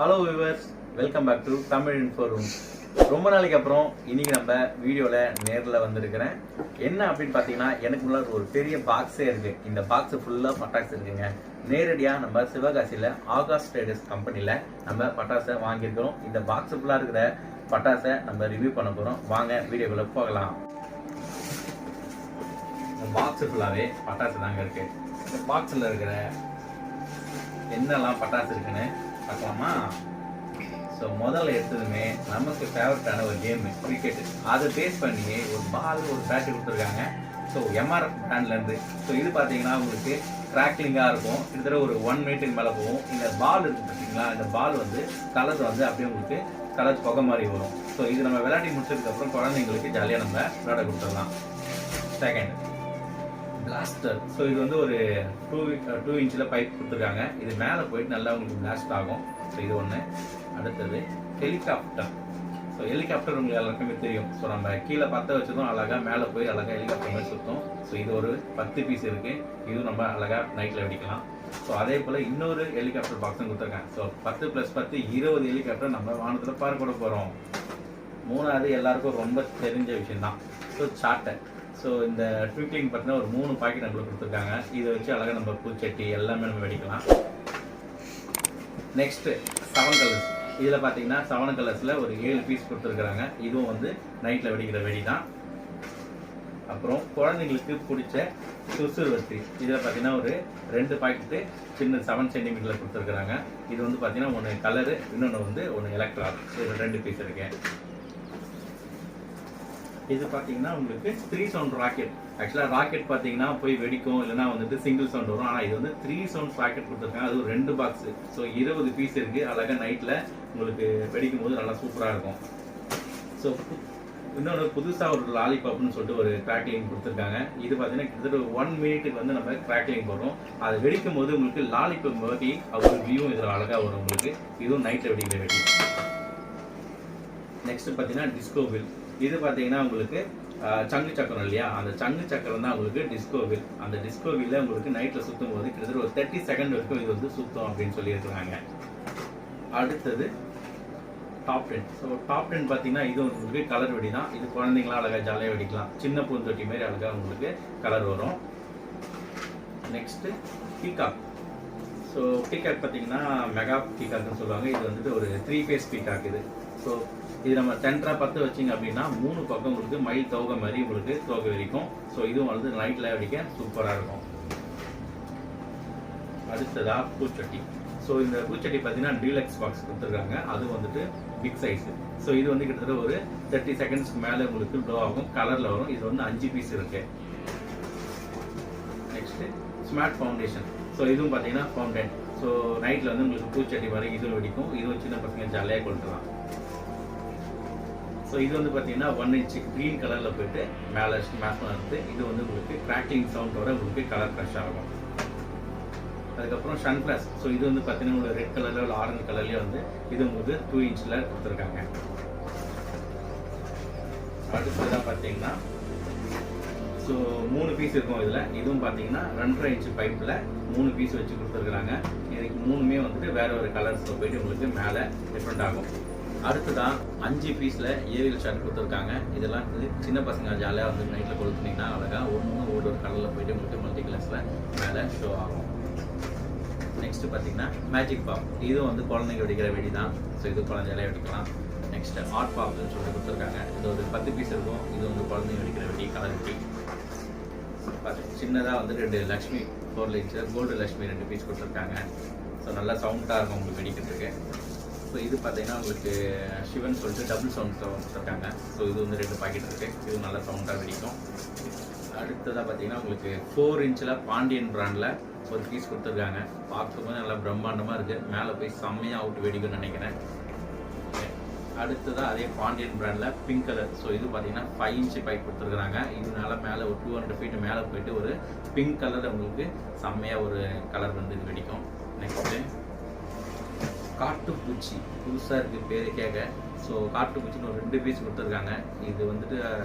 Hello viewers, welcome back to Tamil info room. ரொம்ப நாளைக்கு அப்புறம் இன்னைக்கு நம்ம வீடியோவில் நேரில் வந்திருக்கிறேன். என்ன அப்படின்னு பார்த்தீங்கன்னா, எனக்கு முன்னாடி ஒரு பெரிய பாக்ஸே இருக்குது. இந்த பாக்ஸ் ஃபுல்லாக பட்டாசு இருக்குங்க. நேரடியாக நம்ம சிவகாசியில் ஆகாஷ் ட்ரேடர்ஸ் கம்பெனியில் நம்ம பட்டாசை வாங்கியிருக்கிறோம். இந்த பாக்ஸ் ஃபுல்லாக இருக்கிற பட்டாசை நம்ம ரிவ்யூ பண்ண போகிறோம். வாங்க வீடியோக்குள்ளே போகலாம். இந்த பாக்ஸ் ஃபுல்லாகவே பட்டாசு தாங்க இருக்குது. இந்த பாக்ஸில் இருக்கிற என்னெல்லாம் பட்டாசு இருக்குன்னு பார்க்கலாமா? ஸோ முதல்ல எடுத்ததுமே நமக்கு ஃபேவரட்டான ஒரு கேம் கிரிக்கெட். அதை பேஸ் பண்ணி ஒரு பால் ஒரு பேட்டு கொடுத்துருக்காங்க. So MRF பிராண்ட்லேருந்து. ஸோ இது பார்த்தீங்கன்னா உங்களுக்கு கிராக்லிங்காக இருக்கும். கிட்டத்தட்ட ஒரு 1 மினிட்டுக்கு மேலே போகும். இந்த பால் இருக்குது பார்த்தீங்களா, இந்த பால் வந்து கலர் வந்து அப்படியே உங்களுக்கு கலர் புகை மாதிரி வரும். ஸோ இது நம்ம விளையாடி முடிச்சதுக்கப்புறம் குழந்தைங்களுக்கு ஜாலியாக நம்ம விளையாட கொடுத்துடலாம். Second plaster. ஸோ இது வந்து ஒரு 2 இன்ச்சில் பைப் கொடுத்துருக்காங்க. இது மேலே போயிட்டு நல்லா உங்களுக்கு பிளாஸ்ட் ஆகும். ஸோ இது ஒன்று. அடுத்தது ஹெலிகாப்டர். ஸோ ஹெலிகாப்டர் உங்களுக்கு எல்லாருக்குமே தெரியும். ஸோ நம்ம கீழே பற்ற வச்சதும் அழகாக மேலே போய் அழகாக ஹெலிகாப்டர் மாதிரி சுற்றும். ஸோ இது ஒரு 10 பீஸ் இருக்குது. இதுவும் நம்ம அழகாக நைட்டில் வெடிக்கலாம். ஸோ அதே போல் இன்னொரு ஹெலிகாப்டர் பாக்ஸும் கொடுத்துருக்காங்க. ஸோ 10 + 10 20 ஹெலிகாப்டர் நம்ம வானத்தில் பார்க்க போகிறோம். மூணாவது எல்லாருக்கும் ரொம்ப தெரிஞ்ச விஷயம் தான். So charter. ஸோ இந்த ட்விக்லிங் பார்த்தீங்கன்னா ஒரு 3 பாக்கெட் நம்மளுக்கு கொடுத்துருக்காங்க. இதை வச்சு அழகாக நம்ம பூச்சட்டி எல்லாமே நம்ம வெடிக்கலாம். Next 7 colours. இதில் பார்த்தீங்கன்னா 7 கலர்ஸில் ஒரு 7 பீஸ் கொடுத்துருக்குறாங்க. இதுவும் வந்து நைட்டில் வெடிக்கிற வெடி தான். அப்புறம் குழந்தைங்களுக்கு பிடிச்ச சுசுறுவத்தி. இதில் பார்த்தீங்கன்னா ஒரு 2 பாக்கெட்டு சின்ன 7 சென்டிமீட்டரில் கொடுத்துருக்குறாங்க. இது வந்து பார்த்தீங்கன்னா ஒன்று கலரு, இன்னொன்று வந்து ஒன்று எலக்ட்ரால். இது 2 பீஸ் இருக்கு. இது பார்த்தீங்கன்னா உங்களுக்கு 3 சவுண்ட் ராக்கெட். ஆக்சுவலாக ராக்கெட் பார்த்தீங்கன்னா போய் வெடிக்கும், இல்லைனா வந்துட்டு சிங்கிள் சவுண்ட் வரும். ஆனால் இது வந்து 3 சவுண்ட் ராக்கெட் கொடுத்துருக்காங்க. அது ஒரு 2 பாக்ஸு. ஸோ 20 பீஸ் இருக்குது. அழகாக நைட்டில் உங்களுக்கு வெடிக்கும் போது நல்லா சூப்பராக இருக்கும். ஸோ இன்னொன்று புதுசாக ஒரு லாலிபாப்னு சொல்லிட்டு ஒரு கிராக்லிங் கொடுத்துருக்காங்க. இது பார்த்தீங்கன்னா கிட்டத்தட்ட 1 மினிட்டுக்கு வந்து நம்ம கிராக்லிங் போடுறோம். அது வெடிக்கும் போது உங்களுக்கு லாலிபாப் மாதிரி ஒரு வியூவும் இதில் அழகாக வரும் உங்களுக்கு. இதுவும் நைட்டில் வெடிக்கிற வெடி. நெக்ஸ்ட் பார்த்தீங்கன்னா டிஸ்கோவில். இது பார்த்தீங்கன்னா உங்களுக்கு சங்கு சக்கரம் இல்லையா, அந்த சங்கு சக்கரம் தான் உங்களுக்கு டிஸ்கோவில். அந்த டிஸ்கோவில்ல உங்களுக்கு நைட்டில் சுற்றும் போது கிட்டத்தட்ட ஒரு 30 செகண்ட் வரைக்கும் இது வந்து சுத்தம் அப்படின்னு சொல்லியிருக்கிறாங்க. அடுத்தது டாப் 10. ஸோ டாப் 10 பார்த்தீங்கன்னா இது உங்களுக்கு கலர் வெடி தான். இது குழந்தைங்களாம் அழகாக ஜாலியாக வெடிக்கலாம். சின்ன பூந்தொட்டி மாரி அழகாக உங்களுக்கு கலர் வரும். Next peacock. ஸோ பீகாக் பார்த்தீங்கன்னா மெகா பீகாக்னு சொல்லுவாங்க. இது வந்துட்டு ஒரு 3 ஃபேஸ் பீகாக் இது. ஸோ இது நம்ம சென்டராக 10 வச்சிங்க அப்படின்னா 3 பக்கம் உங்களுக்கு மயில் தோகை மாதிரி உங்களுக்கு தோகை வெடிக்கும். ஸோ இதுவும் வந்து நைட்டில் வெடிக்க சூப்பராக இருக்கும். அடுத்ததாக பூச்சட்டி. ஸோ இந்த பூச்சட்டி பார்த்தீங்கன்னா டீலக்ஸ் பாக்ஸ் கொடுத்துருக்காங்க. அது வந்துட்டு பிக் சைஸு. ஸோ இது வந்து கிட்டத்தட்ட ஒரு 30 செகண்ட்ஸ்க்கு மேலே உங்களுக்கு ப்ளோ ஆகும். கலரில் வரும். இது வந்து 5 பீஸ் இருக்கு. Next smart foundation. ஸோ இதுவும் பார்த்தீங்கன்னா ஃபவுண்டன். ஸோ நைட்டில் வந்து உங்களுக்கு பூச்சட்டி மாதிரி இதுவும் வெடிக்கும். இதுவும் சின்ன பசங்க ஜாலியாக கொளுத்தலாம். ஸோ இது வந்து பார்த்தீங்கன்னா 1 இன்ச்சு க்ரீன் கலரில் போயிட்டு மேலே மேஸ்மாக இருக்குது. இது வந்து உங்களுக்கு கிராக்லிங் சவுண்டோட உங்களுக்கு கலர் ஃப்ரெஷ் ஆகும். அதுக்கப்புறம் ஷன்ஃப்ளாஷ். ஸோ இது வந்து பார்த்தீங்கன்னா உங்களுக்கு ரெட் கலரில் ஒரு ஆரஞ்சு கலர்லேயே வந்து இது உங்களுக்கு 2 இன்ச்சில் கொடுத்துருக்காங்க. அடுத்ததாக பார்த்தீங்கன்னா ஸோ 3 பீஸ் இருக்கும் இதில். இதுவும் பார்த்தீங்கன்னா 2.5 இன்ச்சு பைப்பில் 3 பீஸ் வச்சு கொடுத்துருக்குறாங்க. இதுக்கு 3மே வந்துட்டு வேற ஒரு கலர்ஸில் போயிட்டு உங்களுக்கு மேலே டிஃப்ரெண்ட் ஆகும். அடுத்ததான் 5 பீஸில் ஏரியல் ஷாட் கொடுத்துருக்காங்க. இதெல்லாம் வந்து சின்ன பசங்க ஜாலியாக வந்து நைட்டில் கொடுத்துனீங்கன்னா அழகாக ஒரு கலரில் போயிட்டு உங்களுக்கு மல்டி கலர்ஸில் மேலே ஷோ ஆகும். நெக்ஸ்ட்டு பார்த்தீங்கன்னா மேஜிக் பாப். இதுவும் வந்து குழந்தைங்க வெடிக்கிற வெடி தான். ஸோ இது குழந்தையில வெடிக்கலாம். நெக்ஸ்ட்டு ஆர்ட் பாப்னு சொல்லிட்டு கொடுத்துருக்காங்க. இது ஒரு 10 பீஸ் இருக்கும். இது வந்து குழந்தைங்க வெடிக்கிற வெடி, கலர் வெடி. சின்னதாக வந்து 2 லக்ஷ்மி 4 இன்ச்சில் கோல்டு லக்ஷ்மி 2 பீஸ் கொடுத்துருக்காங்க. ஸோ நல்லா சவுண்டாக இருக்கும் உங்களுக்கு வெடிக்கிறதுக்கு. ஸோ இது பார்த்தீங்கன்னா உங்களுக்கு சிவன் சொல்லிட்டு டபுள் சவுண்ட் கொடுத்துருக்காங்க. ஸோ இது வந்து 2 பாக்கெட் இருக்குது. இது நல்லா சவுண்டாக வெடிக்கும். அடுத்ததாக பார்த்தீங்கன்னா உங்களுக்கு 4 இன்ச்சில் பாண்டியன் பிராண்டில் ஒரு பீஸ் கொடுத்துருக்காங்க. பார்க்கும்போது நல்லா பிரம்மாண்டமாக இருக்குது. மேலே போய் செம்மையாக அவுட் வெடிக்கும்னு நினைக்கிறேன். அடுத்ததாக அதே பாண்டியன் பிராண்டில் பிங்க் கலர். ஸோ இது பார்த்தீங்கன்னா 5 இன்ச்சு பைப் கொடுத்துருக்குறாங்க. இதனால மேலே ஒரு 200 ஃபீட் மேலே போயிட்டு ஒரு பிங்க் கலரில் உங்களுக்கு செம்மையாக ஒரு கலர் வந்து இது வெடிக்கும். நெக்ஸ்ட்டு காட்டுப்பூச்சி. புதுசாக இருக்குது பேரு கேட்க. ஸோ காட்டுப்பூச்சின்னு ஒரு 2 பீஸ் கொடுத்துருக்காங்க. இது வந்துட்டு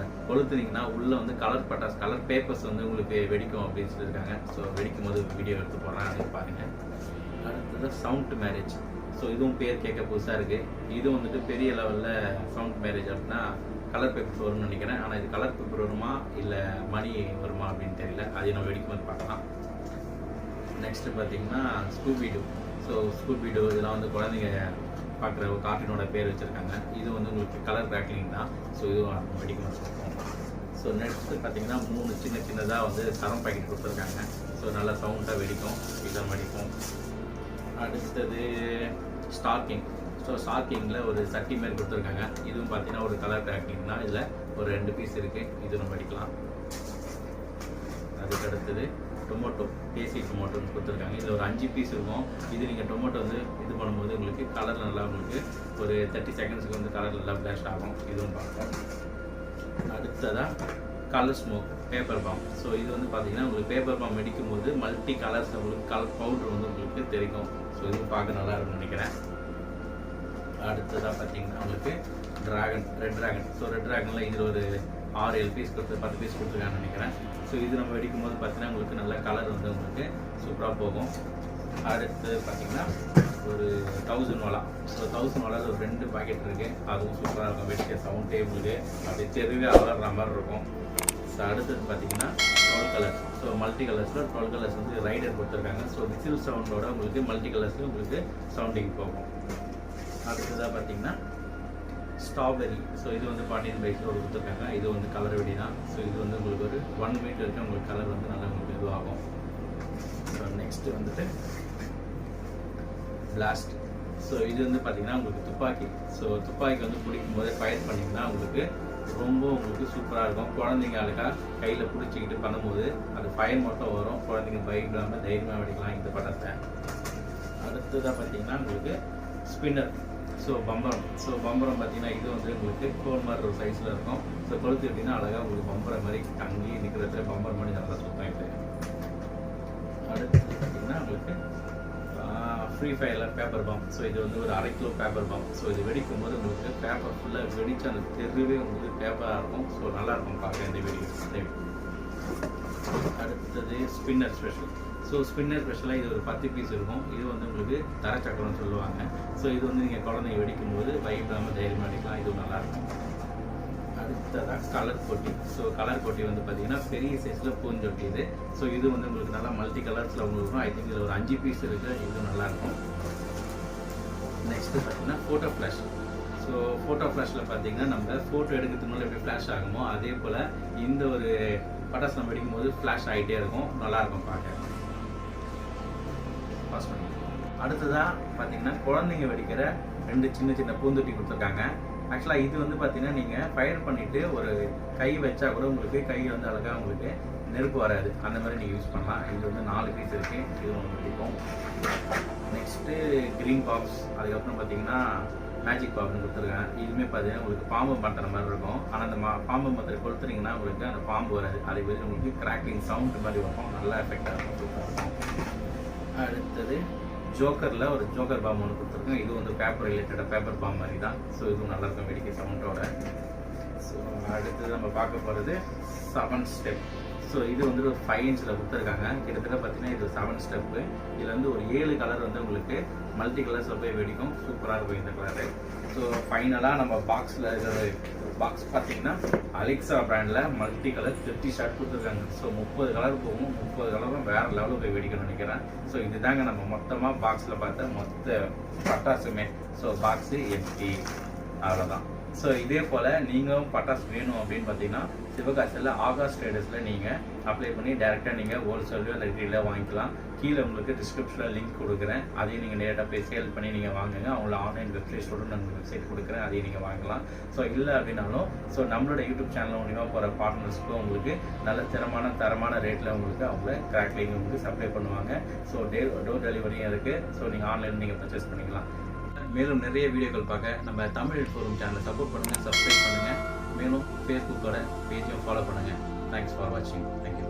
கொளுத்துனீங்கன்னா உள்ளே வந்து கலர் பட்டாஸ் கலர் பேப்பர்ஸ் வந்து உங்களுக்கு வெடிக்கும் அப்படின்னு சொல்லியிருக்காங்க. ஸோ வெடிக்கும் போது வீடியோ எடுத்து போடுறேன், அதை பாருங்கள். அடுத்தது சவுண்ட் மேரேஜ். ஸோ இதுவும் பேர் கேட்க புதுசாக இருக்குது. இது வந்துட்டு பெரிய லெவலில் சவுண்ட் மேரேஜ் அப்படின்னா கலர் பேப்பர் வரும்னு நினைக்கிறேன். ஆனால் இது கலர் பேப்பர் வருமா இல்லை மணி வருமா அப்படின்னு தெரியல. அதை நம்ம வெடிக்கும் போது பார்க்கலாம். நெக்ஸ்ட்டு பார்த்தீங்கன்னா ஸ்கூபிடோ. ஸோ ஸ்கூபிடோ இதெல்லாம் வந்து குழந்தைங்க பார்க்குற ஒரு கார்ட்டூனோட பேர் வச்சுருக்காங்க. இது வந்து உங்களுக்கு கலர் கிராக்லிங் தான். ஸோ இதுவும் வெடிக்கும் போது பார்ப்போம். ஸோ நெக்ஸ்ட்டு பார்த்தீங்கன்னா 3 சின்னதாக வந்து சரம் பாக்கெட் கொடுத்துருக்காங்க. ஸோ நல்லா சவுண்டாக வெடிக்கும், இதாக வெடிக்கும். அடுத்தது ஸ்டார்கிங். ஸோ ஸ்டார்கிங்கில் ஒரு சட்டி மாரி கொடுத்துருக்காங்க. இதுவும் பார்த்தீங்கன்னா ஒரு கலர் கிராக்லிங் தான். இதில் ஒரு 2 பீஸ் இருக்குது. இது நம்ம வெடிக்கலாம். அதுக்கு அடுத்தது டொமேட்டோ, தேசி டொமேட்டோன்னு கொடுத்துருக்காங்க. இதில் ஒரு 5 பீஸ் இருக்கும். இது நீங்கள் டொமேட்டோ வந்து இது பண்ணும்போது உங்களுக்கு கலர் நல்லா உங்களுக்கு ஒரு 30 செகண்ட்ஸுக்கு வந்து கலர் நல்லா ஃப்ளாஷ் ஆகும். இதுவும் பார்ப்போம். அடுத்ததாக colour smoke paper bomb. So இது வந்து பார்த்தீங்கன்னா உங்களுக்கு பேப்பர் பாம் வெடிக்கும் போது மல்டி கலர்ஸ் உங்களுக்கு கலர் பவுடர் வந்து உங்களுக்கு தெரியும். ஸோ இதுவும் பார்க்க நல்லா இருக்கும்னு நினைக்கிறேன். அடுத்ததாக பார்த்தீங்கன்னா உங்களுக்கு dragon, red dragon. So red ட்ராகனில் இதில் ஒரு 6-7 பீஸ் கொடுத்து 10 பீஸ் கொடுத்துருக்காங்கன்னு நினைக்கிறேன். ஸோ இது நம்ம வெடிக்கும் போது பார்த்தீங்கன்னா உங்களுக்கு நல்ல கலர் வந்து உங்களுக்கு சூப்பராக போகும். அடுத்து பார்த்தீங்கன்னா ஒரு 1000 வாலா. ஸோ 1000 வாலாவில் ஒரு 2 பாக்கெட் இருக்குது. அதுவும் சூப்பராக இருக்கும். வெடிக்க சவுண்டே உங்களுக்கு அப்படியே தெருவே அலர்ற மாதிரி இருக்கும். ஸோ அடுத்தது பார்த்தீங்கன்னா 12 கலர். ஸோ மல்டி கலர்ஸில் 12 கலர்ஸ் வந்து ரைடர் கொடுத்துருக்காங்க. ஸோ விசில் சவுண்டோட உங்களுக்கு மல்டி கலர்ஸில் உங்களுக்கு சவுண்டிங் போகும். அடுத்ததாக பார்த்தீங்கன்னா ஸ்ட்ராபெரி. ஸோ இது வந்து 14 பைஸில் ஒரு கொடுத்துருக்காங்க. இது வந்து கலர் வெடி தான். ஸோ இது வந்து உங்களுக்கு ஒரு 1 மினிட் வரைக்கும் உங்களுக்கு கலர் வந்து நல்லா உங்களுக்கு இதுவாகும். ஸோ நெக்ஸ்ட்டு வந்துட்டு பிளாஸ்ட். ஸோ இது வந்து பார்த்தீங்கன்னா உங்களுக்கு துப்பாக்கி. ஸோ துப்பாக்கி வந்து பிடிக்கும் போதே ஃபயர் பண்ணிங்கன்னா உங்களுக்கு ரொம்ப உங்களுக்கு சூப்பராக இருக்கும். குழந்தைங்க அழகாக கையில் பிடிச்சிக்கிட்டு பண்ணும்போது அது ஃபயர் மட்டும் வரும். குழந்தைங்க பயப்படாமல் தைரியமாக வெடிக்கலாம் இந்த படத்தை. அடுத்ததாக பார்த்தீங்கன்னா உங்களுக்கு ஸ்பின்னர். ஸோ பம்பரம். ஸோ பம்பரம் பார்த்தீங்கன்னா இது வந்து உங்களுக்கு கோல் மாதிரி ஒரு சைஸில் இருக்கும். ஸோ கொளுத்து எப்படின்னா அழகாக உங்களுக்கு பம்பரம் மாதிரி தங்கி நிற்கிறதுல பம்பரம் மாதிரி நல்லா சுத்தாயிட்டு. அடுத்தது பார்த்தீங்கன்னா உங்களுக்கு ஃப்ரீ ஃபயரில் பேப்பர் பாம். ஸோ இது வந்து ஒரு 1/2 கிலோ பேப்பர் பாம். ஸோ இது வெடிக்கும் போது உங்களுக்கு பேப்பர் ஃபுல்லாக வெடித்து அந்த தெருவே உங்களுக்கு பேப்பராக இருக்கும். ஸோ நல்லாயிருக்கும் பார்க்க இந்த வெடி. அடுத்தது ஸ்பின்னர் ஸ்பெஷல். ஸோ ஸ்பின்னர் ஸ்பெஷலாக இது ஒரு 10 பீஸ் இருக்கும். இது வந்து உங்களுக்கு தரச்சக்கரம்னு சொல்லுவாங்க. ஸோ இது வந்து நீங்கள் குழந்தைங்க வெடிக்கும் போது பயப்படாமல் தைரியமாக அடிக்கலாம். இது நல்லாயிருக்கும். அடுத்ததாக கலர் கொட்டி. ஸோ கலர் கொட்டி வந்து பார்த்தீங்கன்னா பெரிய சைஸில் பூஞ்சொட்டி இது. ஸோ இது வந்து உங்களுக்கு நல்லா மல்டி கலர்ஸில் உங்களுக்கு இருக்கும். ஐ திங்க் இதில் ஒரு 5 பீஸ் இருக்குது. இது நல்லாயிருக்கும். நெக்ஸ்ட்டு பார்த்தீங்கன்னா ஃபோட்டோ ஃப்ளாஷ். ஸோ ஃபோட்டோ ஃப்ளாஷில் பார்த்தீங்கன்னா நம்ம ஃபோட்டோ எடுக்கிறதுக்கு முன்னாடி எப்படி ஃப்ளாஷ் ஆகுமோ அதே போல் இந்த ஒரு பட்டாசு நம்ம வெடிக்கும் போது ஃப்ளாஷ் ஆகிட்டே இருக்கும். நல்லாயிருக்கும் பார்க்க. பாஸ் பண்ணி அடுத்ததாக பார்த்தீங்கன்னா குழந்தைங்க வெடிக்கிற 2 சின்ன பூந்தொட்டி கொடுத்துருக்காங்க. ஆக்சுவலாக இது வந்து பார்த்தீங்கன்னா நீங்கள் ஃபயர் பண்ணிவிட்டு ஒரு கை வச்சா கூட உங்களுக்கு கை வந்து அழகாக உங்களுக்கு நெருப்பு வராது. அந்த மாதிரி நீங்கள் யூஸ் பண்ணலாம். இது வந்து 4 பீஸ் இருக்குது. இது ஒன்று பிடிக்கும். Next green pops. அதுக்கப்புறம் பார்த்தீங்கன்னா மேஜிக் பாப்னு கொடுத்துருக்கேன். இதுவுமே பார்த்தீங்கன்னா உங்களுக்கு பாம்பு மாட்டுற மாதிரி இருக்கும். ஆனால் அந்த பாம்பு மாத்திரை கொளுத்துறீங்கன்னா உங்களுக்கு அந்த பாம்பு வராது. அதே மாதிரி உங்களுக்கு கிராக்கிங் சவுண்ட் மாதிரி வரும். நல்லா எஃபெக்டாக இருக்கும், சூப்பராக இருக்கும். அடுத்தது ஜோக்கரில் ஒரு ஜோக்கர் பாம் ஒன்று கொடுத்துருக்கோம். இது வந்து பேப்பர் ரிலேட்டடாக பேப்பர் பாம் மாதிரி தான். ஸோ இதுவும் நல்லாயிருக்கும் வெடிக்க சவுண்டோட. ஸோ அடுத்தது நம்ம பார்க்க போகிறது 7 ஸ்டெப். ஸோ இது வந்து ஒரு 5 இன்ச்சில் கொடுத்துருக்காங்க. கிட்டத்தட்ட பார்த்தீங்கன்னா இது 7 ஸ்டெப்பு. இதில் வந்து ஒரு 7 கலர் வந்து உங்களுக்கு மல்டி கலர்ஸில் போய் வெடிக்கும். சூப்பராக இருக்கும் இந்த கலரு. ஸோ ஃபைனலாக நம்ம பாக்ஸில் இருக்கிற பாக்ஸ் பார்த்தீங்கன்னா அலெக்ஸா பிராண்டில் மல்டி கலர் 30 ஷாட் கொடுத்துருக்காங்க. ஸோ 30 கலர் போகும். 30 கலரும் வேறு லெவலில் போய் வெடிக்கணும்னு நினைக்கிறேன். ஸோ இதுதாங்க நம்ம மொத்தமாக பாக்ஸில் பார்த்த மொத்த பட்டாசுமே. ஸோ பாக்ஸு எம்டி, அவ்வளோதான். ஸோ இதே போல் நீங்களும் பட்டாசு வேணும் அப்படின்னு பார்த்தீங்கன்னா சிவகாசியில் ஆகாஷ் ட்ரேடர்ஸில் நீங்கள் அப்ளை பண்ணி டேரெக்டாக நீங்கள் ஹோல்சேலையோ இல்லை ரீட்டைலாக வாங்கிக்கலாம். கீழே உங்களுக்கு டிஸ்கிரிப்ஷனில் லிங்க் கொடுக்குறேன். அதையும் நீங்கள் நேராக போய் சேல் பண்ணி நீங்கள் வாங்குங்க. அவங்கள ஆன்லைன் வெப்சைட்டோடு நான் வெப்சைட் கொடுக்குறேன். அதையும் நீங்கள் வாங்கலாம். ஸோ இல்லை அப்படின்னாலும் நம்மளோட யூடியூப் சேனல் மூலிமா போகிற பார்ட்னர்ஸ்க்கும் உங்களுக்கு நல்ல தரமான ரேட்டில் உங்களுக்கு அவங்கள கிராக்லிங் உங்களுக்கு சப்ளை பண்ணுவாங்க. ஸோ டோர் டெலிவரியும் இருக்குது. ஸோ நீங்கள் ஆன்லைனில் நீங்கள் பர்ச்சேஸ் பண்ணிக்கலாம். மேலும் நிறைய வீடியோக்கள் பார்க்க நம்ம தமிழ் ஃபோரம் சேனலை சப்போர்ட் பண்ணுங்கள், சப்ஸ்கிரைப் பண்ணுங்கள். மேலும் ஃபேஸ்புக்கோட பேஜையும் ஃபாலோ பண்ணுங்கள். தேங்க்ஸ் ஃபார் வாட்சிங். தேங்க்யூ.